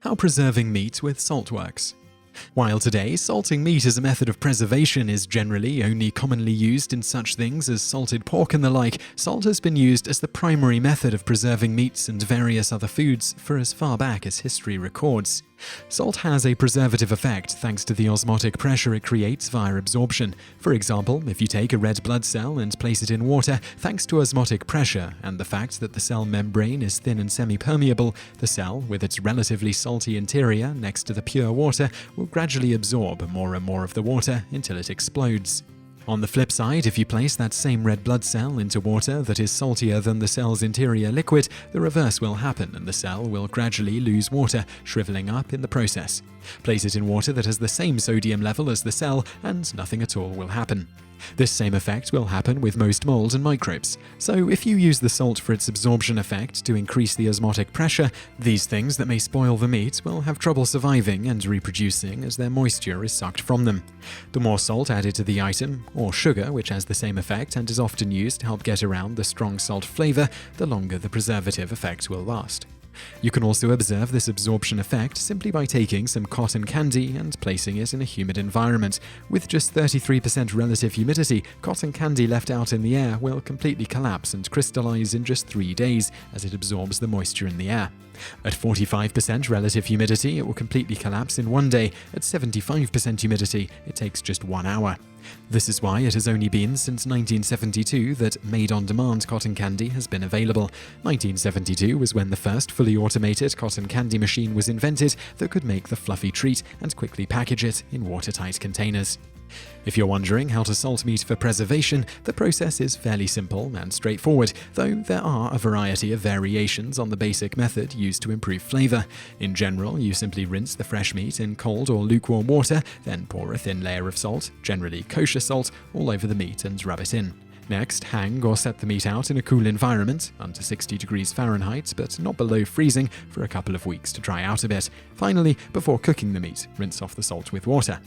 How preserving meat with salt works. While today, salting meat as a method of preservation is generally only commonly used in such things as salted pork and the like, salt has been used as the primary method of preserving meats and various other foods for as far back as history records. Salt has a preservative effect thanks to the osmotic pressure it creates via absorption. For example, if you take a red blood cell and place it in water, thanks to osmotic pressure and the fact that the cell membrane is thin and semi-permeable, the cell, with its relatively salty interior next to the pure water, will gradually absorb more and more of the water until it explodes. On the flip side, if you place that same red blood cell into water that is saltier than the cell's interior liquid, the reverse will happen and the cell will gradually lose water, shriveling up in the process. Place it in water that has the same sodium level as the cell and nothing at all will happen. This same effect will happen with most mold and microbes. So if you use the salt for its absorption effect to increase the osmotic pressure, these things that may spoil the meat will have trouble surviving and reproducing as their moisture is sucked from them. The more salt added to the item, or sugar, which has the same effect and is often used to help get around the strong salt flavor, the longer the preservative effect will last. You can also observe this absorption effect simply by taking some cotton candy and placing it in a humid environment. With just 33% relative humidity, cotton candy left out in the air will completely collapse and crystallize in just 3 days as it absorbs the moisture in the air. At 45% relative humidity, it will completely collapse in 1 day. At 75% humidity, it takes just 1 hour. This is why it has only been since 1972 that made-on-demand cotton candy has been available. 1972 was when the first fully automated cotton candy machine was invented that could make the fluffy treat and quickly package it in watertight containers. If you're wondering how to salt meat for preservation, the process is fairly simple and straightforward, though there are a variety of variations on the basic method used to improve flavor. In general, you simply rinse the fresh meat in cold or lukewarm water, then pour a thin layer of salt, generally kosher salt, all over the meat and rub it in. Next, hang or set the meat out in a cool environment, under 60 degrees Fahrenheit, but not below freezing, for a couple of weeks to dry out a bit. Finally, before cooking the meat, rinse off the salt with water.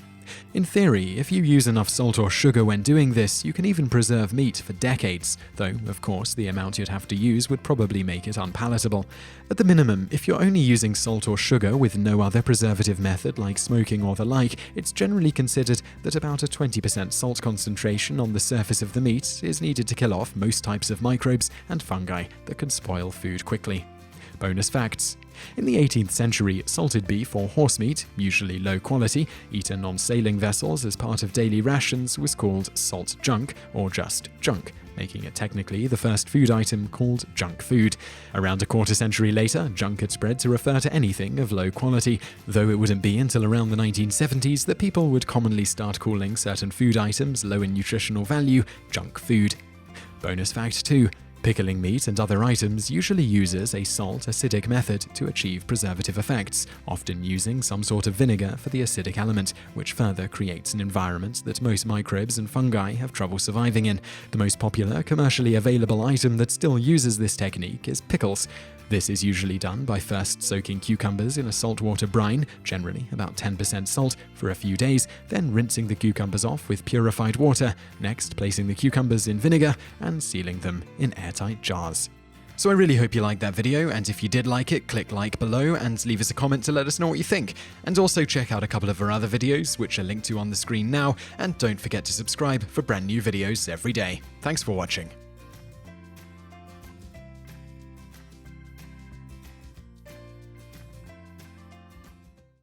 In theory, if you use enough salt or sugar when doing this, you can even preserve meat for decades, though, of course, the amount you'd have to use would probably make it unpalatable. At the minimum, if you're only using salt or sugar with no other preservative method like smoking or the like, it's generally considered that about a 20% salt concentration on the surface of the meat is needed to kill off most types of microbes and fungi that can spoil food quickly. Bonus facts. In the 18th century, salted beef or horse meat, usually low quality, eaten on sailing vessels as part of daily rations, was called salt junk or just junk, making it technically the first food item called junk food. Around a quarter century later, junk had spread to refer to anything of low quality, though it wouldn't be until around the 1970s that people would commonly start calling certain food items low in nutritional value junk food. Bonus fact 2. Pickling meat and other items usually uses a salt-acidic method to achieve preservative effects, often using some sort of vinegar for the acidic element, which further creates an environment that most microbes and fungi have trouble surviving in. The most popular commercially available item that still uses this technique is pickles. This is usually done by first soaking cucumbers in a saltwater brine, generally about 10% salt, for a few days, then rinsing the cucumbers off with purified water, next placing the cucumbers in vinegar and sealing them in airtight jars. So I really hope you liked that video, and if you did like it, click like below and leave us a comment to let us know what you think. And also check out a couple of our other videos, which are linked to on the screen now, and don't forget to subscribe for brand new videos every day. Thanks for watching.